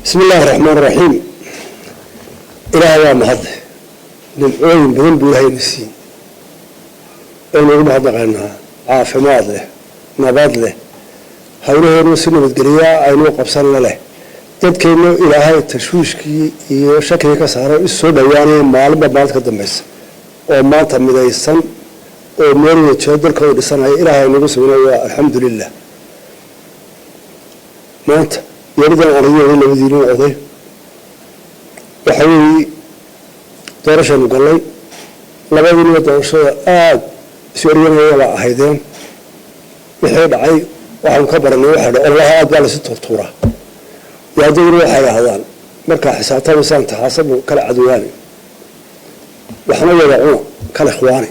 بسم الله الرحمن الرحيم. إلهي محض للعين بدون بوله نسي إنه محض عنها عافمات له نبات له هؤلاء الرسل والجرياء عينو قبصنا له تذكرنا إلهي التشويش كي يشكل كسارة السود يعني معلومة بعض قدم بس وما تمد السن ومر يتشدر كود السنة إلهي نبصنا الحمد لله مات يريد أن أريد إلى مدينة أضي وحوي دارش المقلي لبعض دارش سوريا ولا هيدين يحيد عي وحن كبر إنه واحد الله أقبل ست طورة يدور واحد هذا مركز حسابته وسان تحاسب كل عدواني وحنا يرعون كل إخواني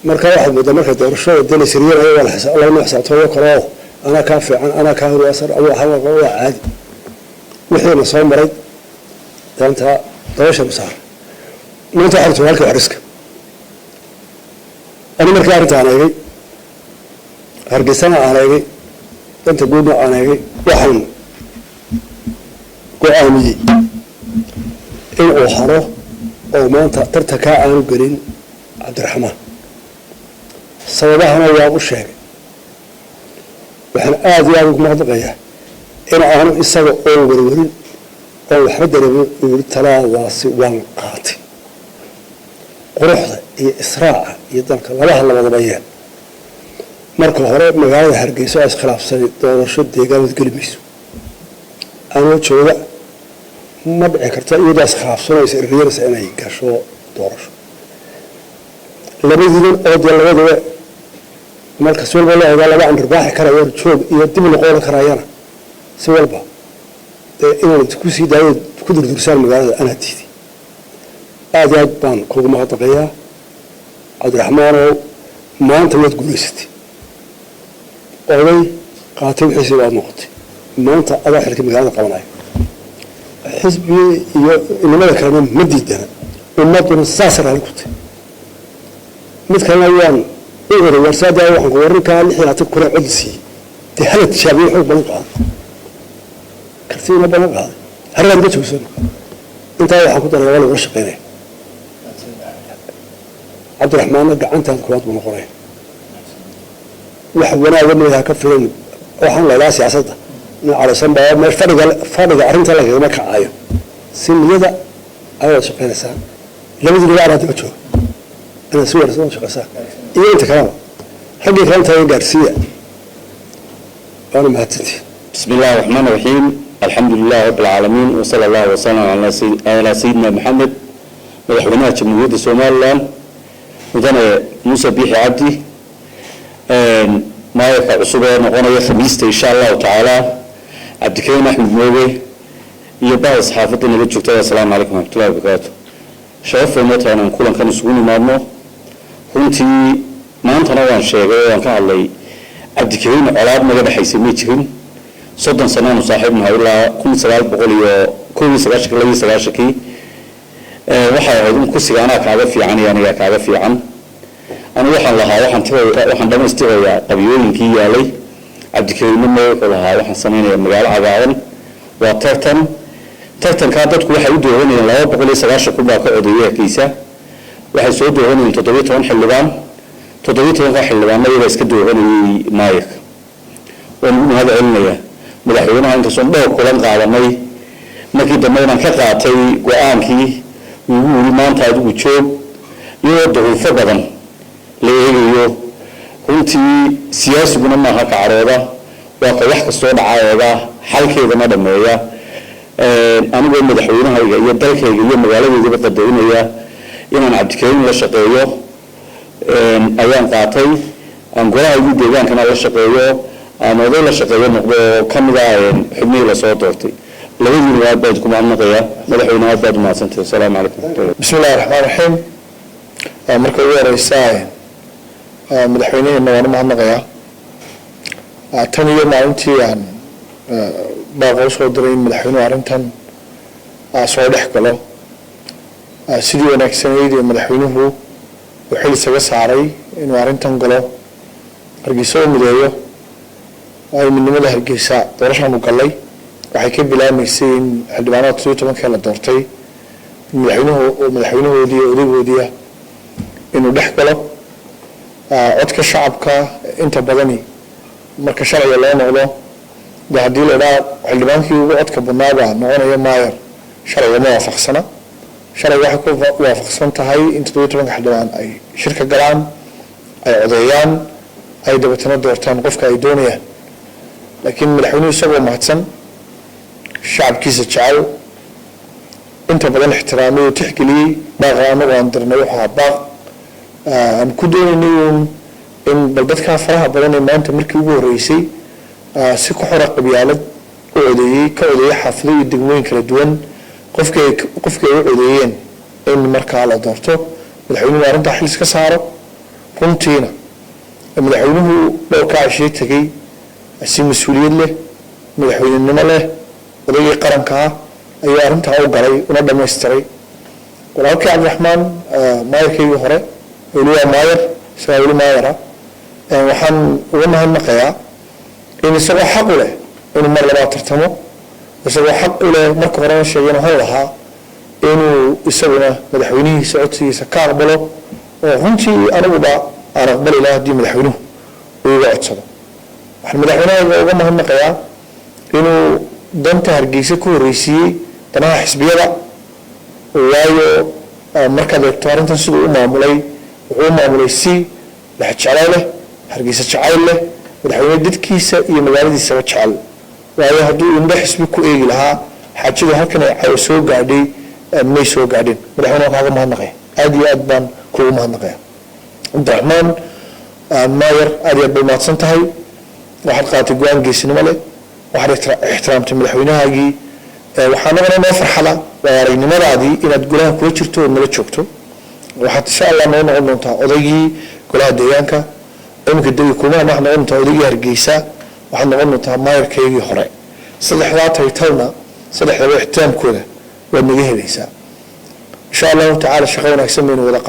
مركز واحد مدة مركز دارش الدنيا سوريا ولا حساب الله ما حسابته وكراه أنا كافي أنا كافي وأسر أول حاجة هو عادي وحين صار مريض أنت طوش مسار ما أنت عرفت هالك وحرسك أنا مركارت أنا يجي هرجسنا أنا يجي أنت قولنا أنا يجي وحن قامي إن أوحره أو ما أنت ترتكع أنا قرين عبد الرحمن صوابها أنا وأبو الشيخ وحن آدي أبوك مهضقية إن أنا إسقى أول أو حدر الثلاثة وان قاتي قرحة إسراع يدرك الله الله مضبيان مركو هرب مقالة حرقيسو أس خلاف سنة دور شد يقامت قلبيسو أنا وشوذا ما بعكرتا يودا أس خلاف سنة يسير ريرس أنا يقاشو دورش لبيذين أودي الله وضوء مركز سوال بالله إذا لبا عن رباحي كرا يورد يدب القول كرايانا سوال با إنه تكوسي داود كدر درسان مقالة أنا تيدي آدي بان كوغ مهطقيا عبد الرحمن ما أنت ما تقول ستي أولي قاتل حسي بعد نقطي ما أنت أضحي لك مقالة قوناي حزبي إنما ذكرنا مديدنا وما تقول الساسر على الكتي مثل الأيام إغري ورسادة وحنقورن كان حياتك كنا عدسي تحلت شابيه حب بنقاض كرتينا بنقاض هل عندك وسن أنت يا حكومة ولا ورش قيني عبد الرحمن أنت كوات بنقرين وحنا ومنها كفرين وحنا لا سياسة على سنبا ما فرق عرنت لك ما كعاية سن يدا أول شقين سان لم يدري على تبتشو أنا سوير سوون شقسان إيه أنت كلام حقي كلام تاني قارسية أنا ما هتنتي. بسم الله الرحمن الرحيم الحمد لله رب العالمين وصلى الله وسلم على سيدنا محمد مدحونا جمهورية الصومال ودنا موسى بيحي عبدي ما يقع عصوبة نقونا خميسة إن شاء الله تعالى عبد الكريم أحمد موبي يبقى صحافتنا اللي تشوفتها السلام عليكم ورحمة الله وبركاته. شرف الموت أنا نقول أن كانوا يسووني معنا كنتي ما أنت نوعا شيء وأنا كان علي عبد الكريم على ما جاب حيسمي تكريم صدق سنان وصاحبنا ولا كل سؤال بقولي كل سؤال شكل لي سؤال شكي waxay ahayd in kursigaana kaaga fiican yaaniga kaaga fiican ana waxaan lahaa waxaan dhameystirayaa qabyooyinkii yaalay Cabdikariim wuxuu lahaa waxaan sameeyay magaalo cagaaran waa tartanka dadku waxay u dooranayeen 290 kubaa ka odayeerkiisa waxay soo dooranayeen 17 xildhibaan 17 xildhibaan ayaga iska dooranayay maayik oo hada cilmiga madaxweynaha inta soo dhowr kulan qaadanay markii dambeeyna ka qaatay go'aankii ويقول ما أنت هذا وجوب يوضعوا فقداً ليه كنتي سياسي بنا ما هك عرضة وقوح الصوت عرضة حال كذا ما دمية أنا بقول مدحونا هاي يدرك هاي يوم مقالة يجيب التدوين هي إن عبد الكريم لا شقيه أيام قاطي أنقول هاي ديوان كان لا شقيه أنا ذا لا شقيه نقول كم ذا حبني لا صوتي لو يجي بعدكم عنا قيا مدحونا بعد ما سنت السلام عليكم. بسم الله الرحمن الرحيم. مركز رئيسي مدحونا إنه ما عنا قيا. تاني يوم أنتي عن باقي صدرين مدحونا عرنتن صالح كله. سيدي ونكسنيدي مدحونا هو وحيل سجس عري إنه عرنتن كله. رجسوا مدايو. أي من مده الجساء ترشح مقلي. waxay ka bilaamaysay in xildhibaanada 17 la doortay madaxweynahoodii iyo odaygoodii inuu dhex galo codka shacabka inta badani marka sharciga loo noqdo de haddii la idhaa xildhibaankii ugu codka badnaaba noqonaya maayor sharciga ma waafaqsana sharciga waxay ku waafaqsan tahay in 17 xildhibaan ay shirka galaan ay codeeyaan ay dabatana doortaan qofka ay doonayaan laakiin madaxweynuhu isagoo mahadsan shacabkiisa jecel inta badan ixtiraamay oo tixgeliyey baaqa anagu aan dirnay waxaa baaq aan ku doonaynay in bal dadkaa faraha badan ee maanta markii ugu horreysay si ku xora qabyaalad u codeeyey ka codeeyey xaafado iyo degmooyin kala duwan qofkii ay u codeeyeen in markaa la doorto madaxweynuhu arrintaa xil iska saaro runtiina madaxweynuhu dhowrkaa cishii tegey si mas-uuliyad leh madaxweynenimo leh odaygii qaranka ah ayuu arrintaa u galay una dhamaystiray walaalkii cabdiraxmaan maayarkaygii hore weli waa maayar isagaa weli maayara waxaan uga mahadnaqayaa in isagoo xaq u leh inuu mar labaad tartamo isagoo xaq u leh marka horena sheegayna hon lahaa inuu isaguna madaxweynihiisa codsigiisa ka aqbalo oo runtii aniguba aan aqbali lahaa haddii madaxweynuhu uu iga codsado waxaan madaxweynaha uga mahadnaqayaa inuu danta hargeysa ku horreysiiyey danaha xisbiyada waayo markaad eegto arrintan siduu u maamulay wuxuu u maamulay si lexjeclo leh hargeysa jacayl leh madaxweyne dadkiisa iyo magaaladiisaba jecel waayo hadduu indho xisbi ku eegi lahaa xaajadu halkan ay soo gaadhay may soo gaadhin madaxweyne kaaga mahadnaqaya aad iyo aad baan kuugu mahadnaqaya cabdiraxmaan maayar aad iyo aad bay mahadsan tahay waxaad qaadatay go-aan geesinimo leh waxaad ixtiraamtay madaxweynahaagii waxaa nagana noo farxada waa aragnimadaadii inaad golaha kula jirto oo nala joogto waxaad insha allah noo noqon doontaa odaygii golaha deegaanka iminka degi kumaha waxaad noqon doontaa odaygii hargeysa waxaad noqon doontaa maayarkaygii hore saddexdaa taytalna saddexdaba ixtiraamkooda waad naga helaysaa insha allahu tacaala shaqo wanaagsan baynu wada